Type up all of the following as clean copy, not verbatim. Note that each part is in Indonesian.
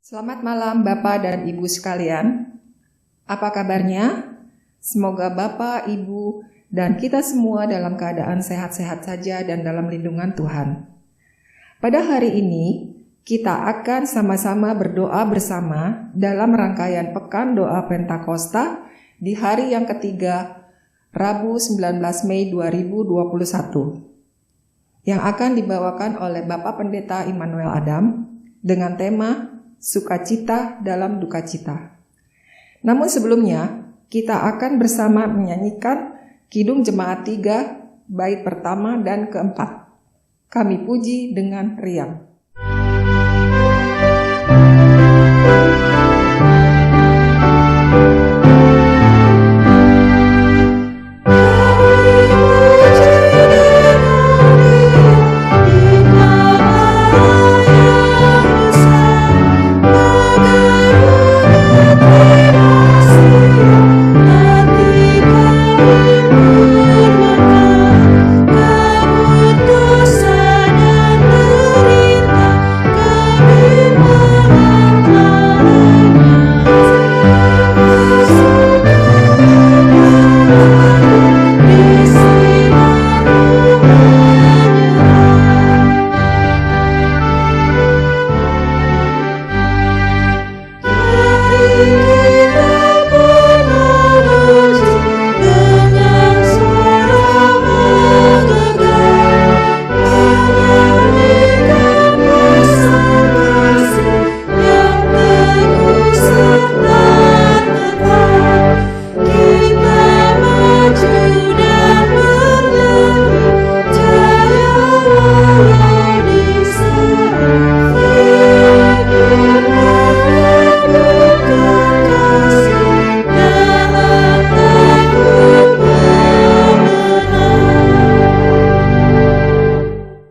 Selamat malam Bapak dan Ibu sekalian. Apa kabarnya? Semoga Bapak, Ibu, dan kita semua dalam keadaan sehat-sehat saja dan dalam lindungan Tuhan. Pada hari ini, kita akan sama-sama berdoa bersama dalam rangkaian Pekan Doa Pentakosta di hari yang ketiga, Rabu 19 Mei 2021, yang akan dibawakan oleh Bapak Pendeta Immanuel Adam dengan tema Sukacita dalam Dukacita. Namun sebelumnya, kita akan bersama menyanyikan Kidung Jemaat 3, bait pertama dan keempat. Kami puji dengan riang.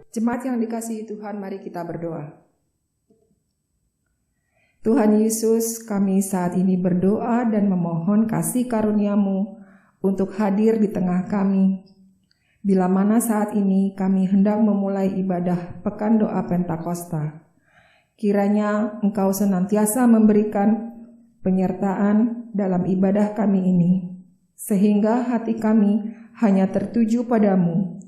Jemaat yang dikasihi Tuhan, mari kita berdoa. Tuhan Yesus, kami saat ini berdoa dan memohon kasih karunia-Mu untuk hadir di tengah kami. Bila mana saat ini kami hendak memulai ibadah Pekan Doa Pentakosta, kiranya Engkau senantiasa memberikan penyertaan dalam ibadah kami ini, sehingga hati kami hanya tertuju padamu.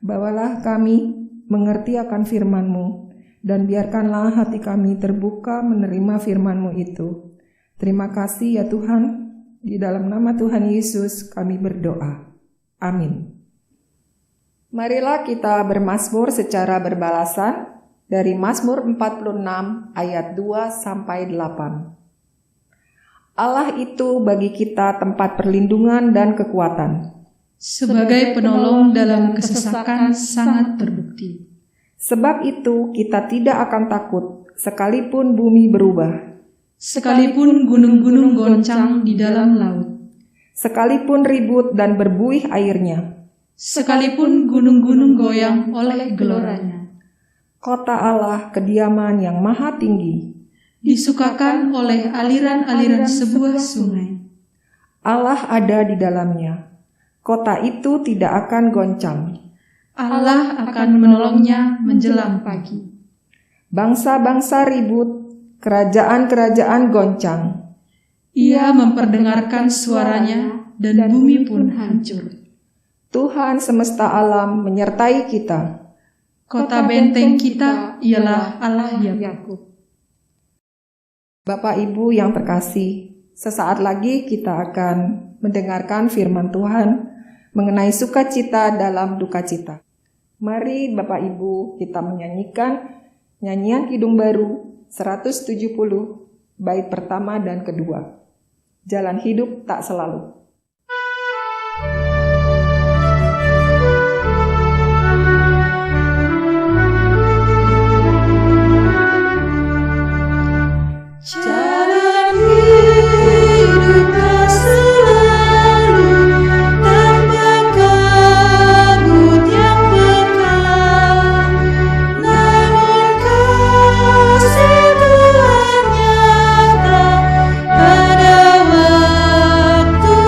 Bawalah kami mengerti akan firman-Mu, dan biarkanlah hati kami terbuka menerima firman-Mu itu. Terima kasih ya Tuhan, di dalam nama Tuhan Yesus kami berdoa. Amin. Marilah kita bermazmur secara berbalasan dari Mazmur 46 ayat 2-8. Allah itu bagi kita tempat perlindungan dan kekuatan. Sebagai penolong dalam kesesakan sangat terbukti. Sebab itu kita tidak akan takut, sekalipun bumi berubah. Sekalipun gunung-gunung goncang di dalam laut. Sekalipun ribut dan berbuih airnya. Sekalipun gunung-gunung goyang oleh geloranya. Kota Allah kediaman yang maha tinggi. Disukakan oleh aliran-aliran sebuah sungai. Allah ada di dalamnya. Kota itu tidak akan goncang. Allah akan menolongnya menjelang pagi. Bangsa-bangsa ribut, kerajaan-kerajaan goncang. Ia memperdengarkan suaranya dan bumi pun hancur. Tuhan semesta alam menyertai kita. Kota benteng kita ialah Allah Yakub. Bapak Ibu yang terkasih, sesaat lagi kita akan mendengarkan firman Tuhan mengenai sukacita dalam dukacita. Mari Bapak Ibu kita menyanyikan nyanyian Kidung Baru 170 bait pertama dan kedua. Jalan hidup tak selalu. Pada waktu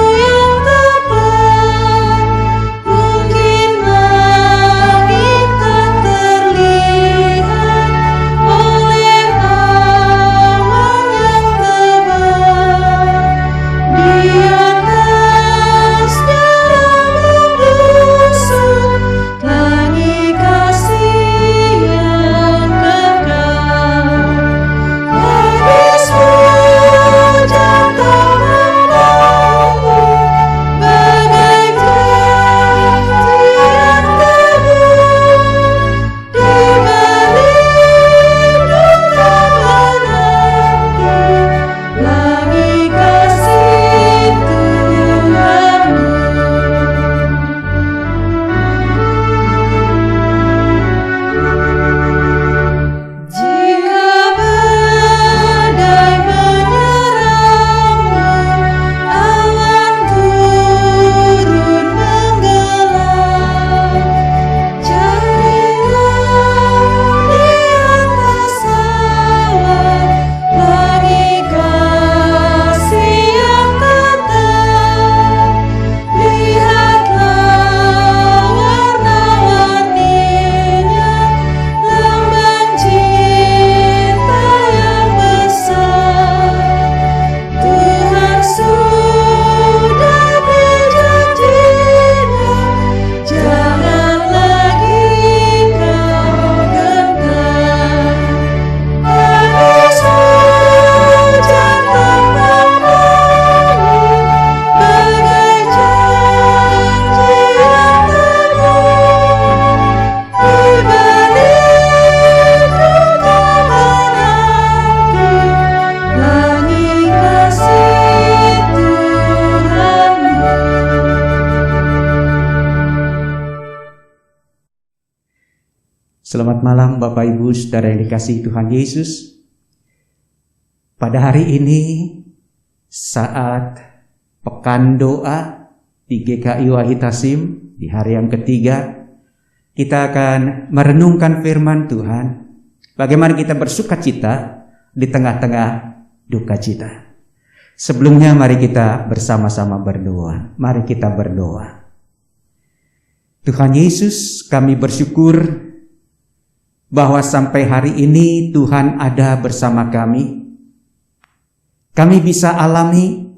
Selamat malam Bapak Ibu Saudara yang dikasihi Tuhan Yesus. Pada hari ini saat pekan doa di GKI Wahid Hasim di hari yang ketiga, kita akan merenungkan firman Tuhan. Bagaimana kita bersuka cita di tengah-tengah duka cita. Sebelumnya mari kita bersama-sama berdoa. Mari kita berdoa. Tuhan Yesus, kami bersyukur bahwa sampai hari ini Tuhan ada bersama kami. Kami bisa alami,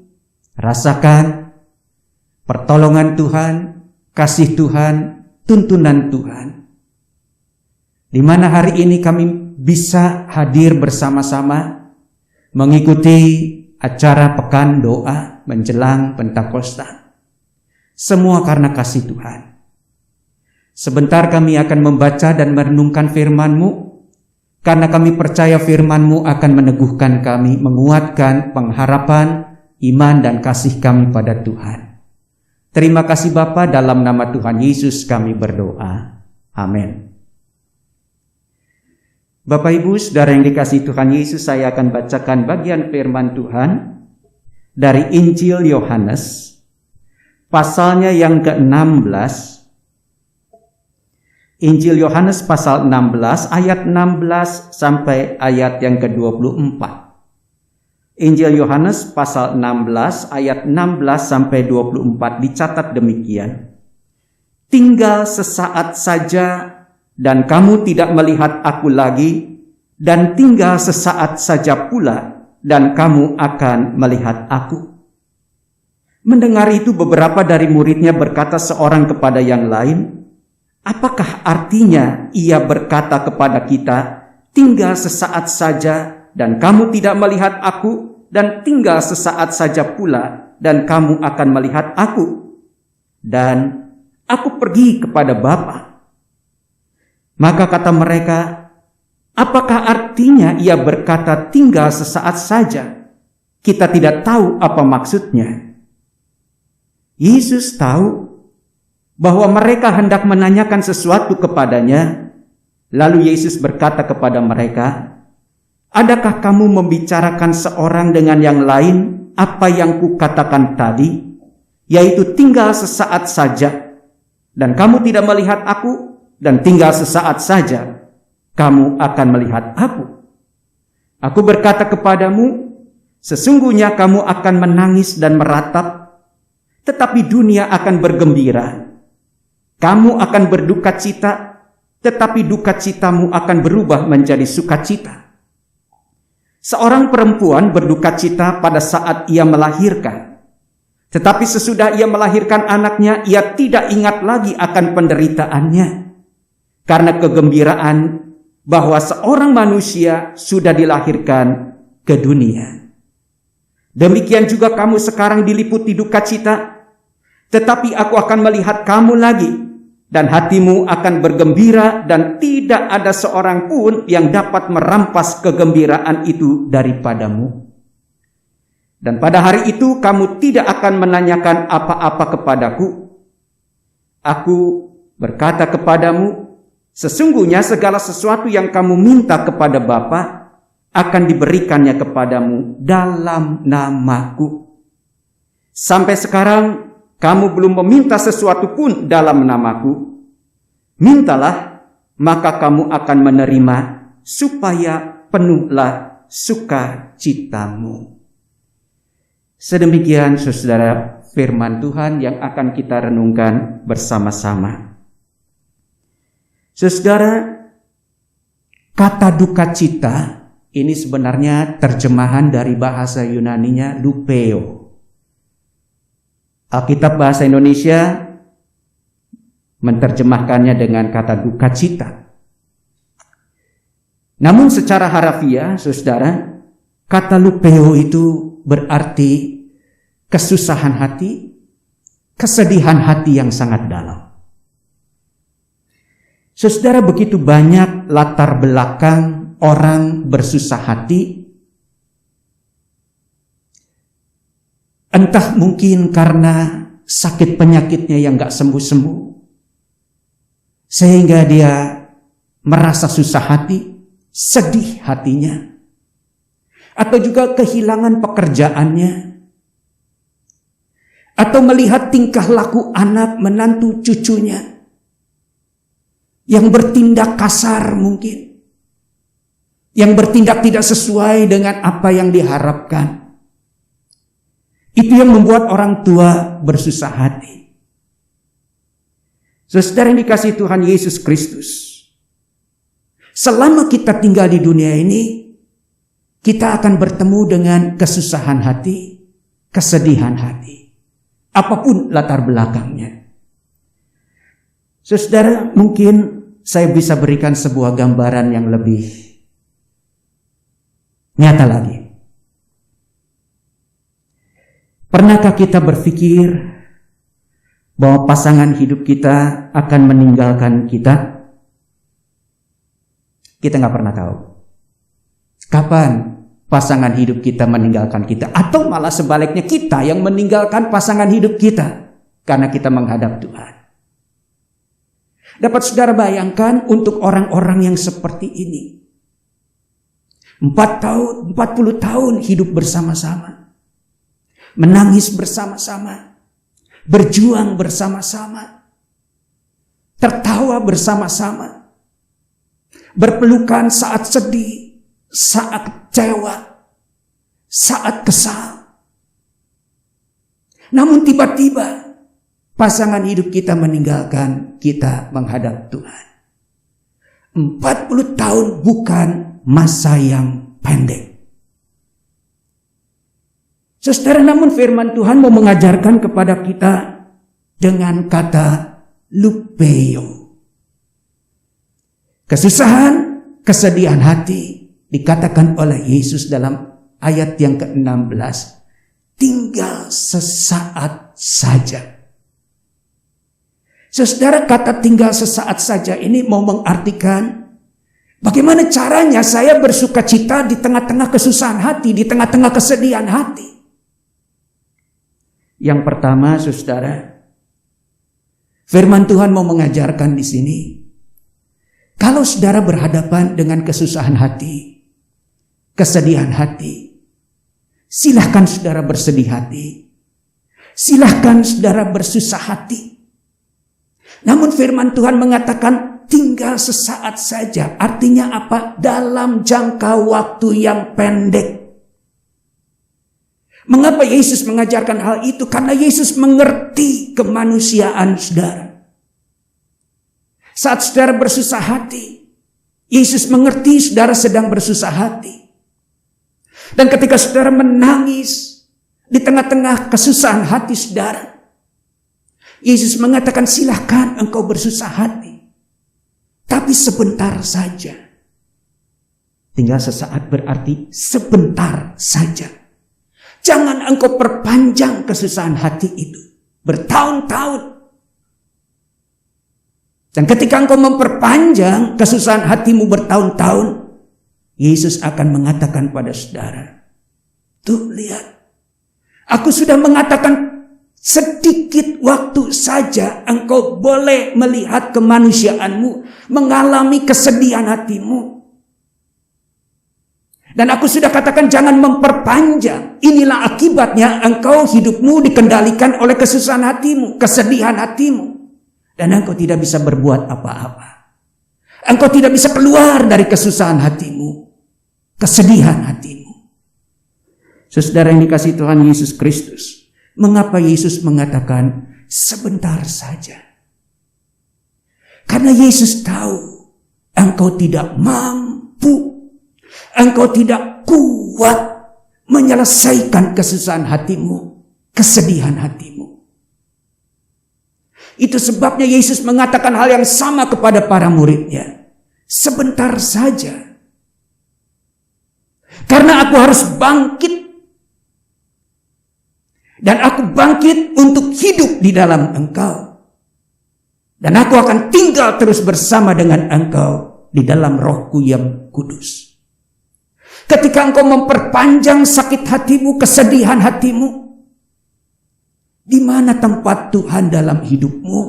rasakan pertolongan Tuhan, kasih Tuhan, tuntunan Tuhan. Di mana hari ini kami bisa hadir bersama-sama mengikuti acara pekan doa menjelang Pentakosta. Semua karena kasih Tuhan. Sebentar kami akan membaca dan merenungkan firman-Mu, karena kami percaya firman-Mu akan meneguhkan kami, menguatkan pengharapan, iman dan kasih kami pada Tuhan. Terima kasih Bapa, dalam nama Tuhan Yesus kami berdoa. Amin. Bapak Ibu Saudara yang dikasihi Tuhan Yesus, saya akan bacakan bagian firman Tuhan dari Injil Yohanes, pasalnya yang ke-16. Injil Yohanes pasal 16 ayat 16 sampai ayat yang ke-24. Injil Yohanes pasal 16 ayat 16 sampai 24 dicatat demikian. Tinggal sesaat saja dan kamu tidak melihat aku lagi, dan tinggal sesaat saja pula dan kamu akan melihat aku. Mendengar itu beberapa dari muridnya berkata seorang kepada yang lain, apakah artinya ia berkata kepada kita, tinggal sesaat saja dan kamu tidak melihat aku, dan tinggal sesaat saja pula dan kamu akan melihat aku, dan aku pergi kepada Bapa. Maka kata mereka, apakah artinya ia berkata tinggal sesaat saja? Kita tidak tahu apa maksudnya. Yesus tahu bahwa mereka hendak menanyakan sesuatu kepadanya. Lalu Yesus berkata kepada mereka, adakah kamu membicarakan seorang dengan yang lain apa yang kukatakan tadi, yaitu tinggal sesaat saja, dan kamu tidak melihat aku, dan tinggal sesaat saja kamu akan melihat aku. Aku berkata kepadamu, sesungguhnya kamu akan menangis dan meratap, tetapi dunia akan bergembira. Kamu akan berduka cita, tetapi duka citamu akan berubah menjadi sukacita. Seorang perempuan berduka cita pada saat ia melahirkan, tetapi sesudah ia melahirkan anaknya, ia tidak ingat lagi akan penderitaannya, karena kegembiraan bahwa seorang manusia sudah dilahirkan ke dunia. Demikian juga kamu sekarang diliputi duka cita, tetapi aku akan melihat kamu lagi, dan hatimu akan bergembira, dan tidak ada seorang pun yang dapat merampas kegembiraan itu daripadamu. Dan pada hari itu kamu tidak akan menanyakan apa-apa kepadaku. Aku berkata kepadamu, sesungguhnya segala sesuatu yang kamu minta kepada Bapa akan diberikannya kepadamu dalam namaku. Sampai sekarang kamu belum meminta sesuatu pun dalam namaku. Mintalah, maka kamu akan menerima, supaya penuhlah sukacitamu. Sedemikian saudara firman Tuhan yang akan kita renungkan bersama-sama. Saudara, kata duka cita ini sebenarnya terjemahan dari bahasa Yunaninya lupeo. Alkitab bahasa Indonesia menerjemahkannya dengan kata duka cita. Namun secara harafiah, saudara, kata lupeo itu berarti kesusahan hati, kesedihan hati yang sangat dalam. Saudara, begitu banyak latar belakang orang bersusah hati. Entah mungkin karena sakit penyakitnya yang gak sembuh-sembuh, sehingga dia merasa susah hati, sedih hatinya, atau juga kehilangan pekerjaannya, atau melihat tingkah laku anak, menantu, cucunya yang bertindak kasar mungkin, yang bertindak tidak sesuai dengan apa yang diharapkan. Itu yang membuat orang tua bersusah hati. Saudara yang dikasihi Tuhan Yesus Kristus, selama kita tinggal di dunia ini, kita akan bertemu dengan kesusahan hati, kesedihan hati, apapun latar belakangnya. Saudara, mungkin saya bisa berikan sebuah gambaran yang lebih nyata lagi. Pernahkah kita berpikir bahwa pasangan hidup kita akan meninggalkan kita? Kita nggak pernah tahu kapan pasangan hidup kita meninggalkan kita, atau malah sebaliknya kita yang meninggalkan pasangan hidup kita karena kita menghadap Tuhan. Dapat saudara bayangkan untuk orang-orang yang seperti ini, 40 tahun hidup bersama-sama, menangis bersama-sama, berjuang bersama-sama, tertawa bersama-sama, berpelukan saat sedih, saat kecewa, saat kesal. Namun tiba-tiba pasangan hidup kita meninggalkan kita menghadap Tuhan. 40 tahun bukan masa yang pendek. Saudara, namun firman Tuhan mau mengajarkan kepada kita dengan kata lupeo. Kesusahan, kesedihan hati dikatakan oleh Yesus dalam ayat yang ke-16, tinggal sesaat saja. Saudara, kata tinggal sesaat saja ini mau mengartikan bagaimana caranya saya bersuka cita di tengah-tengah kesusahan hati, di tengah-tengah kesedihan hati. Yang pertama, saudara, firman Tuhan mau mengajarkan di sini, kalau saudara berhadapan dengan kesusahan hati, kesedihan hati, silahkan saudara bersedih hati, silahkan saudara bersusah hati. Namun firman Tuhan mengatakan tinggal sesaat saja. Artinya apa? Dalam jangka waktu yang pendek. Mengapa Yesus mengajarkan hal itu? Karena Yesus mengerti kemanusiaan saudara. Saat saudara bersusah hati, Yesus mengerti saudara sedang bersusah hati. Dan ketika saudara menangis di tengah-tengah kesusahan hati saudara, Yesus mengatakan silakan engkau bersusah hati, tapi sebentar saja. Tinggal sesaat berarti sebentar saja. Jangan engkau perpanjang kesusahan hati itu bertahun-tahun. Dan ketika engkau memperpanjang kesusahan hatimu bertahun-tahun, Yesus akan mengatakan pada saudara, tuh lihat, aku sudah mengatakan sedikit waktu saja engkau boleh melihat kemanusiaanmu, mengalami kesedihan hatimu. Dan aku sudah katakan jangan memperpanjang. Inilah akibatnya engkau hidupmu dikendalikan oleh kesusahan hatimu, kesedihan hatimu. Dan engkau tidak bisa berbuat apa-apa. Engkau tidak bisa keluar dari kesusahan hatimu, kesedihan hatimu. Saudara yang dikasihi Tuhan Yesus Kristus, mengapa Yesus mengatakan sebentar saja? Karena Yesus tahu engkau tidak mampu, engkau tidak kuat menyelesaikan kesusahan hatimu, kesedihan hatimu. Itu sebabnya Yesus mengatakan hal yang sama kepada para muridnya. Sebentar saja. Karena aku harus bangkit. Dan aku bangkit untuk hidup di dalam engkau. Dan aku akan tinggal terus bersama dengan engkau di dalam Roh-Ku yang kudus. Ketika engkau memperpanjang sakit hatimu, kesedihan hatimu, di mana tempat Tuhan dalam hidupmu?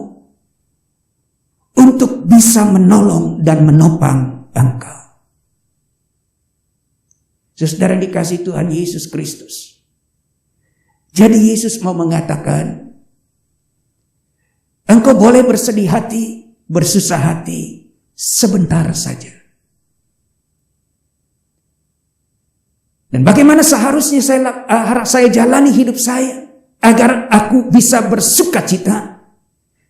untuk bisa menolong dan menopang engkau. Saudara dikasih Tuhan Yesus Kristus. Jadi Yesus mau mengatakan, engkau boleh bersedih hati, bersusah hati sebentar saja. Dan bagaimana seharusnya saya jalani hidup saya agar aku bisa bersukacita?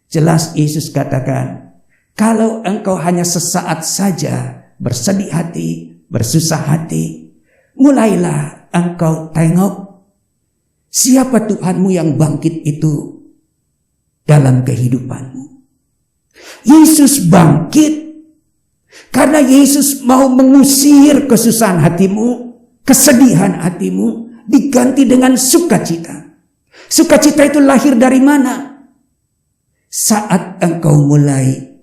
Jelas Yesus katakan, kalau engkau hanya sesaat saja bersedih hati, bersusah hati, mulailah engkau tengok siapa Tuhanmu yang bangkit itu dalam kehidupanmu. Yesus bangkit karena Yesus mau mengusir kesusahan hatimu, kesedihan hatimu, diganti dengan sukacita. Sukacita itu lahir dari mana? Saat engkau mulai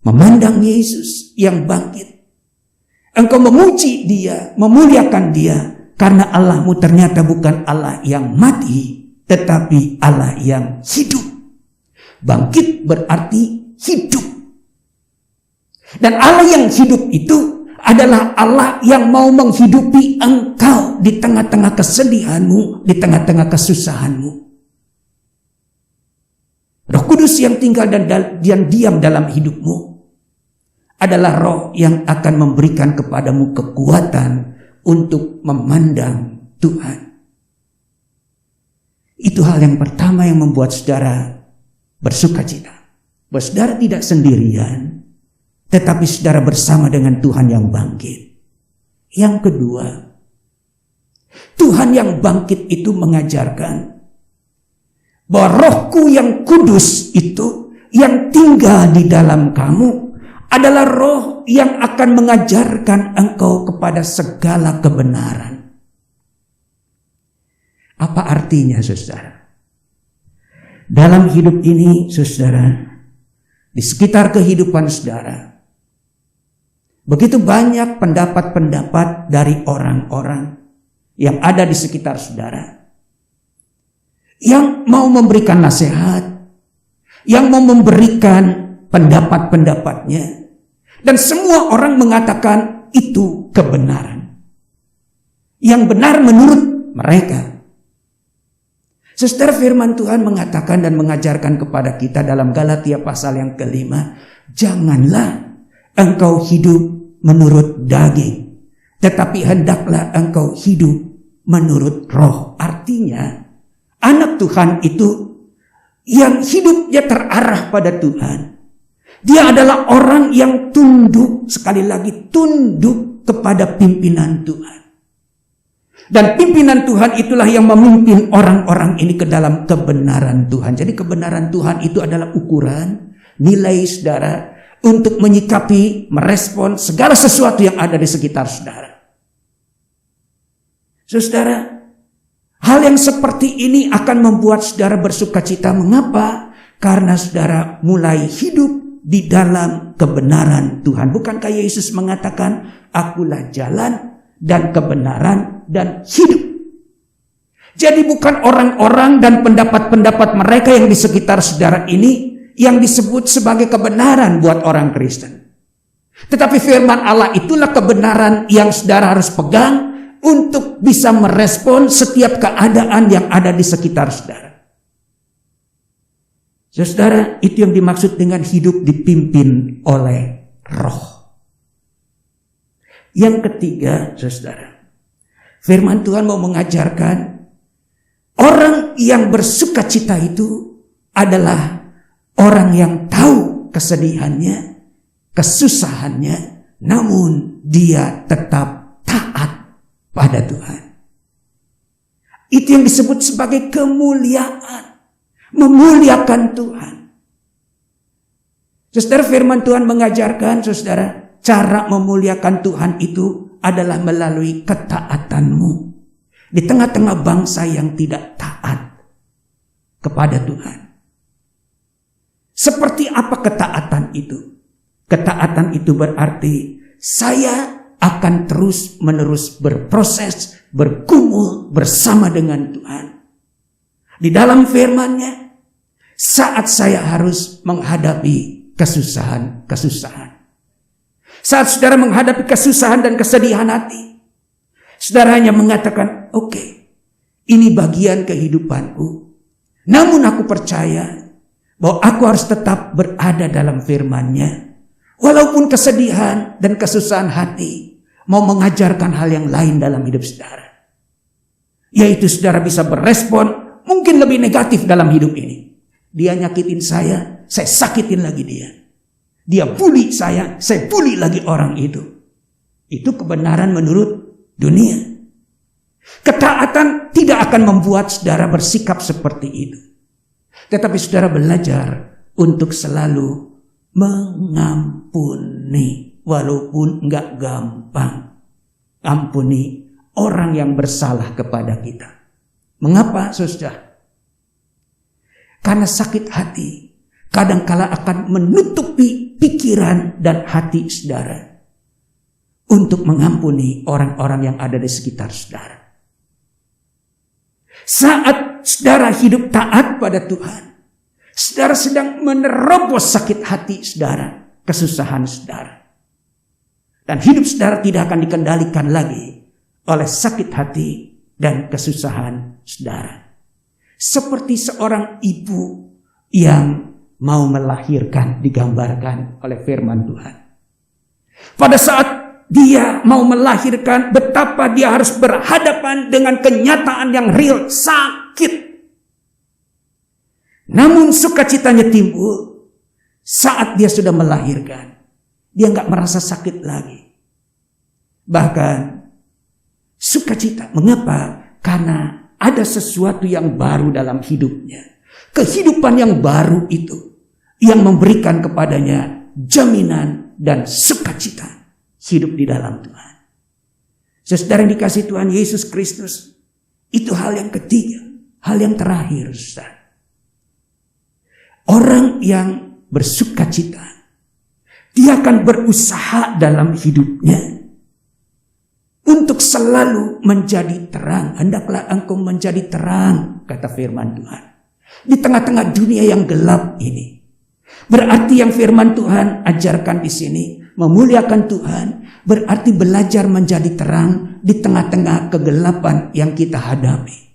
memandang Yesus yang bangkit, engkau memuji Dia, memuliakan Dia, karena Allahmu ternyata bukan Allah yang mati, tetapi Allah yang hidup. Bangkit berarti hidup. Dan Allah yang hidup itu adalah Allah yang mau menghidupi engkau di tengah-tengah kesedihanmu, di tengah-tengah kesusahanmu. Roh Kudus yang tinggal dan diam dalam hidupmu adalah roh yang akan memberikan kepadamu kekuatan untuk memandang Tuhan. Itu hal yang pertama yang membuat saudara bersukacita. Bahwa saudara tidak sendirian, tetapi saudara bersama dengan Tuhan yang bangkit. Yang kedua, Tuhan yang bangkit itu mengajarkan bahwa Rohku yang kudus itu yang tinggal di dalam kamu adalah roh yang akan mengajarkan engkau kepada segala kebenaran. Apa artinya, saudara? Dalam hidup ini, saudara, di sekitar kehidupan saudara, begitu banyak pendapat-pendapat dari orang-orang yang ada di sekitar saudara yang mau memberikan nasihat, yang mau memberikan pendapat-pendapatnya, dan semua orang mengatakan itu kebenaran yang benar menurut mereka. Saudara, firman Tuhan mengatakan dan mengajarkan kepada kita dalam Galatia pasal yang ke-5, janganlah engkau hidup menurut daging, tetapi hendaklah engkau hidup menurut roh. Artinya, anak Tuhan itu yang hidupnya terarah pada Tuhan, dia adalah orang yang tunduk, sekali lagi tunduk kepada pimpinan Tuhan. Dan pimpinan Tuhan itulah yang memimpin orang-orang ini ke dalam kebenaran Tuhan. Jadi kebenaran Tuhan itu adalah ukuran, nilai saudara untuk menyikapi, merespon segala sesuatu yang ada di sekitar saudara. Saudara, hal yang seperti ini akan membuat saudara bersukacita. Mengapa? Karena saudara mulai hidup di dalam kebenaran Tuhan. Bukankah Yesus mengatakan, akulah jalan dan kebenaran dan hidup. Jadi bukan orang-orang dan pendapat-pendapat mereka yang di sekitar saudara ini yang disebut sebagai kebenaran buat orang Kristen. Tetapi firman Allah itulah kebenaran yang saudara harus pegang untuk bisa merespon setiap keadaan yang ada di sekitar saudara. Saudara, itu yang dimaksud dengan hidup dipimpin oleh roh. Yang ketiga, saudara, firman Tuhan mau mengajarkan orang yang bersukacita itu adalah orang yang tahu kesedihannya, kesusahannya, namun dia tetap taat pada Tuhan. Itu yang disebut sebagai kemuliaan, memuliakan Tuhan. Saudara, firman Tuhan mengajarkan, saudara, cara memuliakan Tuhan itu adalah melalui ketaatanmu di tengah-tengah bangsa yang tidak taat kepada Tuhan. Seperti apa ketaatan itu? Ketaatan itu berarti saya akan terus-menerus berproses, bergumul bersama dengan Tuhan. Di dalam firman-Nya, saat saya harus menghadapi kesusahan-kesusahan. Saat saudara menghadapi kesusahan dan kesedihan hati, saudara hanya mengatakan, oke, ini bagian kehidupanku. Namun aku percaya bahwa aku harus tetap berada dalam firman-Nya. Walaupun kesedihan dan kesusahan hati mau mengajarkan hal yang lain dalam hidup saudara. Yaitu saudara bisa berespon mungkin lebih negatif dalam hidup ini. Dia nyakitin saya sakitin lagi dia. Dia bully saya bully lagi orang itu. Itu kebenaran menurut dunia. Ketaatan tidak akan membuat saudara bersikap seperti itu. Tetapi saudara belajar untuk selalu mengampuni. Walaupun enggak gampang. Ampuni orang yang bersalah kepada kita. Mengapa saudara? Karena sakit hati kadangkala akan menutupi pikiran dan hati saudara untuk mengampuni orang-orang yang ada di sekitar saudara. Saat saudara hidup taat pada Tuhan, saudara sedang menerobos sakit hati saudara, kesusahan saudara. Dan hidup saudara tidak akan dikendalikan lagi oleh sakit hati dan kesusahan saudara. Seperti seorang ibu yang mau melahirkan, digambarkan oleh firman Tuhan. Pada saat dia mau melahirkan, betapa dia harus berhadapan dengan kenyataan yang real, sakit. Namun sukacitanya timbul saat dia sudah melahirkan. Dia nggak merasa sakit lagi. Bahkan sukacita. Mengapa? Karena ada sesuatu yang baru dalam hidupnya. Kehidupan yang baru itu yang memberikan kepadanya jaminan dan sukacita hidup di dalam Tuhan. Saudara yang dikasihi Tuhan Yesus Kristus, itu hal yang ketiga, hal yang terakhir. Saudara. Orang yang bersukacita, dia akan berusaha dalam hidupnya untuk selalu menjadi terang. Hendaklah engkau menjadi terang, kata firman Tuhan, di tengah-tengah dunia yang gelap ini. Berarti yang firman Tuhan ajarkan di sini, memuliakan Tuhan, berarti belajar menjadi terang di tengah-tengah kegelapan yang kita hadapi.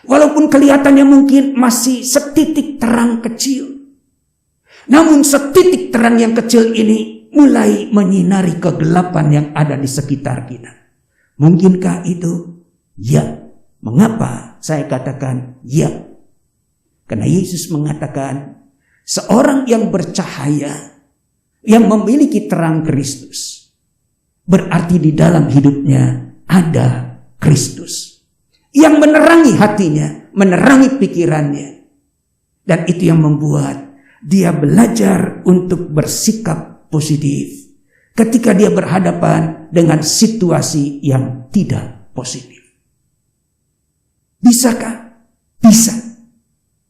Walaupun kelihatannya mungkin masih setitik terang kecil, namun setitik terang yang kecil ini mulai menyinari kegelapan yang ada di sekitar kita. Mungkinkah itu? Ya. Mengapa saya katakan ya? Karena Yesus mengatakan, seorang yang bercahaya, yang memiliki terang Kristus, berarti di dalam hidupnya ada Kristus yang menerangi hatinya, menerangi pikirannya. Dan itu yang membuat dia belajar untuk bersikap positif ketika dia berhadapan dengan situasi yang tidak positif. Bisakah? Bisa.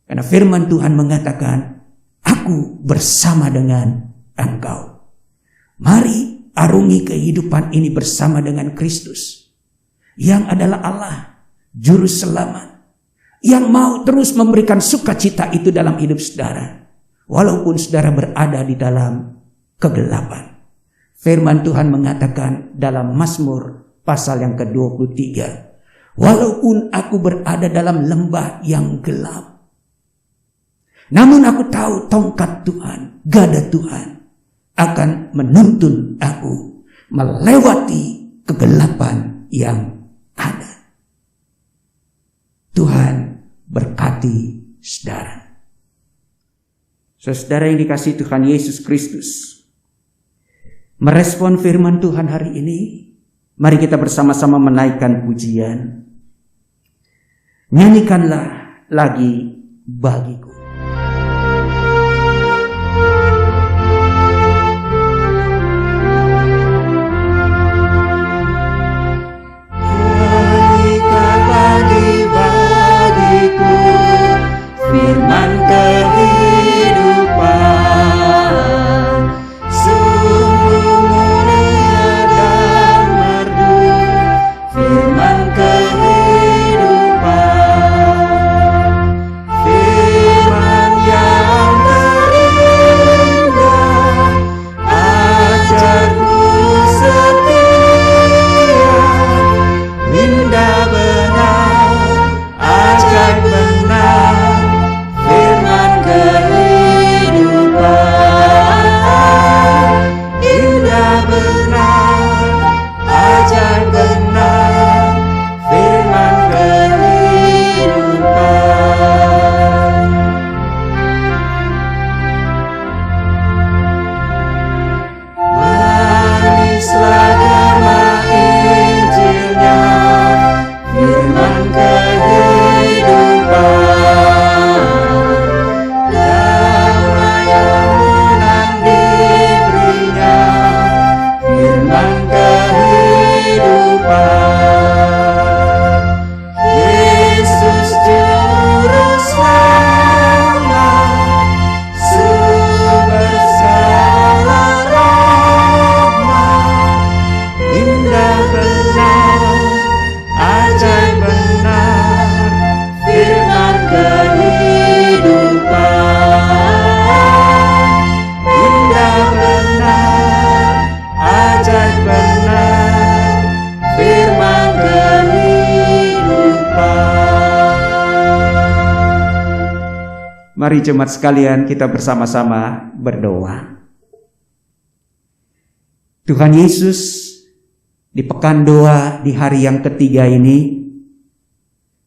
Karena firman Tuhan mengatakan, aku bersama dengan engkau. Mari arungi kehidupan ini bersama dengan Kristus, yang adalah Allah, Juru Selamat, yang mau terus memberikan sukacita itu dalam hidup saudara, walaupun saudara berada di dalam kegelapan. Firman Tuhan mengatakan dalam Mazmur pasal yang ke-23, walaupun aku berada dalam lembah yang gelap, namun aku tahu tongkat Tuhan, gada Tuhan akan menuntun aku melewati kegelapan yang ada. Tuhan berkati saudara. Saudara yang dikasihi Tuhan Yesus Kristus, merespon firman Tuhan hari ini, mari kita bersama-sama menaikkan pujian. Nyanyikanlah lagi bagiku. Firman kehidupan, sungguh mulia dan merdu. Firman kehidupan, firman Mari jemaat sekalian kita bersama-sama berdoa. Tuhan Yesus, di pekan doa di hari yang ketiga ini,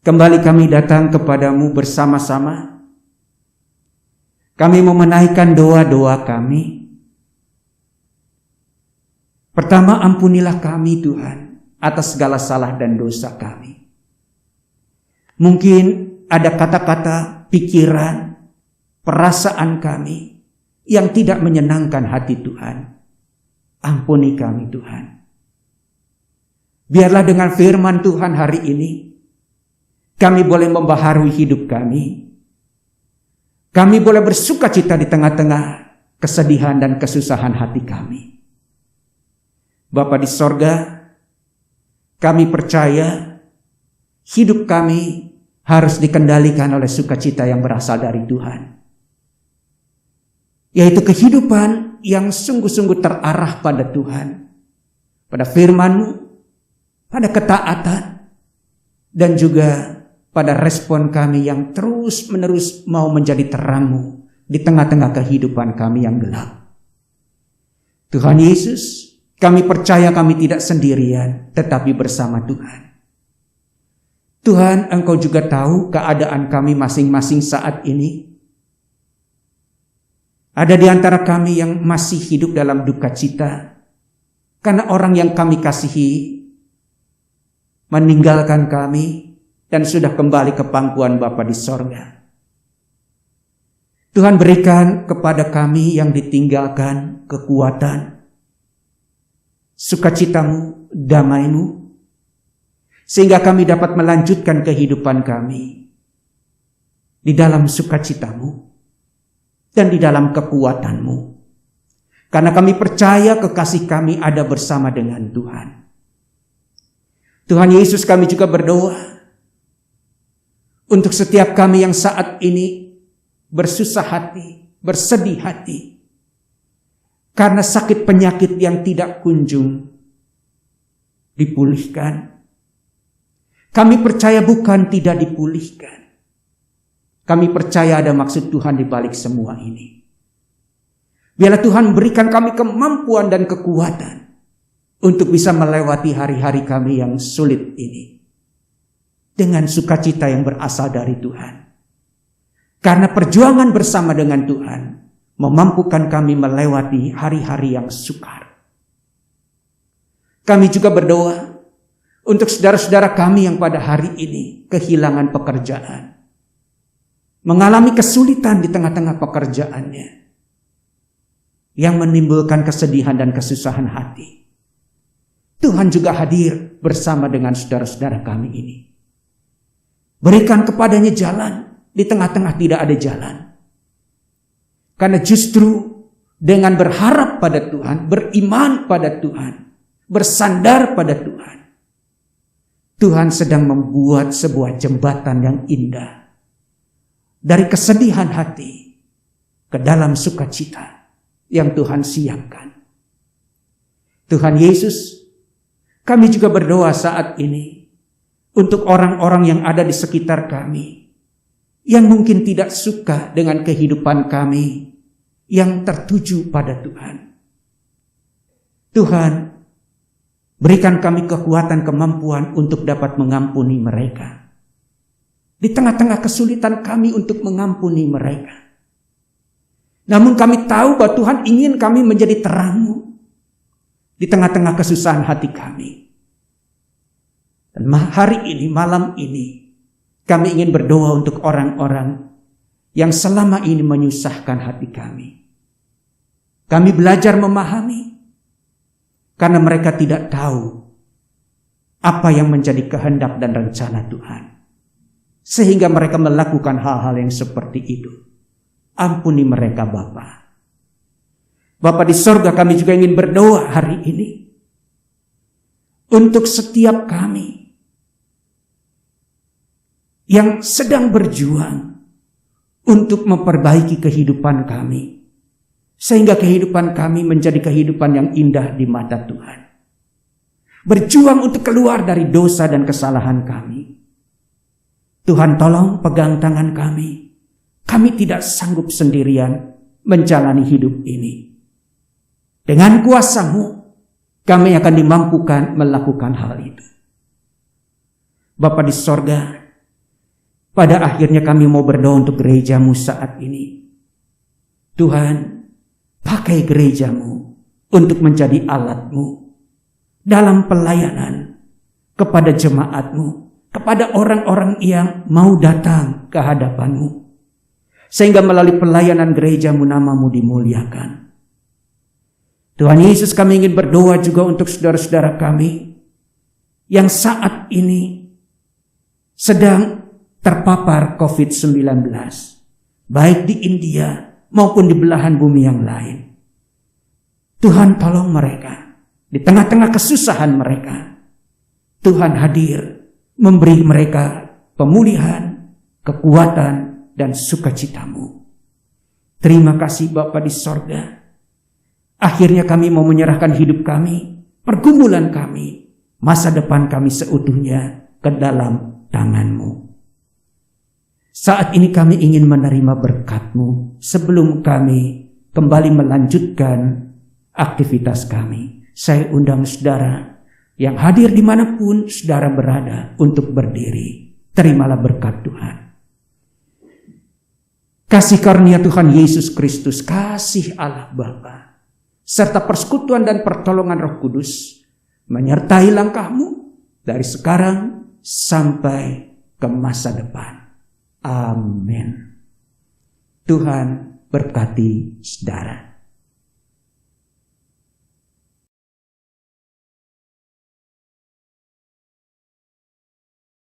kembali kami datang kepadamu bersama-sama. Kami mau menaikkan doa-doa kami. Pertama, ampunilah kami Tuhan atas segala salah dan dosa kami. Mungkin ada kata-kata, pikiran, perasaan kami yang tidak menyenangkan hati Tuhan. Ampuni kami Tuhan. Biarlah dengan firman Tuhan hari ini, kami boleh membaharui hidup kami. Kami boleh bersuka cita di tengah-tengah kesedihan dan kesusahan hati kami. Bapa di sorga, kami percaya hidup kami harus dikendalikan oleh sukacita yang berasal dari Tuhan. Yaitu kehidupan yang sungguh-sungguh terarah pada Tuhan, pada firman-Mu, pada ketaatan, dan juga pada respon kami yang terus-menerus mau menjadi terang-Mu di tengah-tengah kehidupan kami yang gelap. Tuhan Yesus, kami percaya kami tidak sendirian, tetapi bersama Tuhan. Tuhan, Engkau juga tahu keadaan kami masing-masing saat ini. Ada di antara kami yang masih hidup dalam duka cita, karena orang yang kami kasihi meninggalkan kami dan sudah kembali ke pangkuan Bapa di sorga. Tuhan, berikan kepada kami yang ditinggalkan kekuatan, sukacita-Mu, damai-Mu, sehingga kami dapat melanjutkan kehidupan kami di dalam sukacita-Mu dan di dalam kekuatan-Mu. Karena kami percaya kekasih kami ada bersama dengan Tuhan. Tuhan Yesus, kami juga berdoa untuk setiap kami yang saat ini bersusah hati, bersedih hati, karena sakit penyakit yang tidak kunjung dipulihkan. Kami percaya bukan tidak dipulihkan. Kami percaya ada maksud Tuhan di balik semua ini. Biarlah Tuhan berikan kami kemampuan dan kekuatan untuk bisa melewati hari-hari kami yang sulit ini dengan sukacita yang berasal dari Tuhan. Karena perjuangan bersama dengan Tuhan memampukan kami melewati hari-hari yang sukar. Kami juga berdoa untuk saudara-saudara kami yang pada hari ini kehilangan pekerjaan, mengalami kesulitan di tengah-tengah pekerjaannya, yang menimbulkan kesedihan dan kesusahan hati. Tuhan juga hadir bersama dengan saudara-saudara kami ini. Berikan kepadanya jalan di tengah-tengah tidak ada jalan. Karena justru dengan berharap pada Tuhan, beriman pada Tuhan, bersandar pada Tuhan, Tuhan sedang membuat sebuah jembatan yang indah dari kesedihan hati ke dalam sukacita yang Tuhan siapkan. Tuhan Yesus, kami juga berdoa saat ini untuk orang-orang yang ada di sekitar kami yang mungkin tidak suka dengan kehidupan kami yang tertuju pada Tuhan. Tuhan, berikan kami kekuatan, kemampuan untuk dapat mengampuni mereka. Di tengah-tengah kesulitan kami untuk mengampuni mereka. Namun kami tahu bahwa Tuhan ingin kami menjadi terang-Mu di tengah-tengah kesusahan hati kami. Dan hari ini, malam ini, kami ingin berdoa untuk orang-orang yang selama ini menyusahkan hati kami. Kami belajar memahami, karena mereka tidak tahu apa yang menjadi kehendak dan rencana Tuhan. Sehingga mereka melakukan hal-hal yang seperti itu. Ampuni mereka Bapa. Bapa di sorga, kami juga ingin berdoa hari ini untuk setiap kami yang sedang berjuang untuk memperbaiki kehidupan kami, sehingga kehidupan kami menjadi kehidupan yang indah di mata Tuhan. Berjuang untuk keluar dari dosa dan kesalahan kami. Tuhan, tolong pegang tangan kami, Kami tidak sanggup sendirian menjalani hidup ini. Dengan kuasa-Mu, kami akan dimampukan melakukan hal itu. Bapa di sorga, pada akhirnya kami mau berdoa untuk gereja-Mu saat ini. Tuhan, pakai gereja-Mu untuk menjadi alat-Mu dalam pelayanan kepada jemaat-Mu, kepada orang-orang yang mau datang ke hadapan-Mu. Sehingga melalui pelayanan gereja-Mu nama-Mu dimuliakan. Tuhan Yesus, kami ingin berdoa juga untuk saudara-saudara kami yang saat ini sedang terpapar COVID-19, baik di India maupun di belahan bumi yang lain. Tuhan, tolong mereka di tengah-tengah kesusahan mereka. Tuhan hadir memberi mereka pemulihan, kekuatan, dan sukacita-Mu. Terima kasih Bapa di sorga. Akhirnya kami mau menyerahkan hidup kami, pergumulan kami, masa depan kami seutuhnya ke dalam tangan-Mu. Saat ini kami ingin menerima berkat-Mu sebelum kami kembali melanjutkan aktivitas kami. Saya undang saudara yang hadir dimanapun saudara berada untuk berdiri. Terimalah berkat Tuhan. Kasih karunia Tuhan Yesus Kristus, kasih Allah Bapa, serta persekutuan dan pertolongan Roh Kudus menyertai langkahmu dari sekarang sampai ke masa depan. Amin. Tuhan berkati saudara.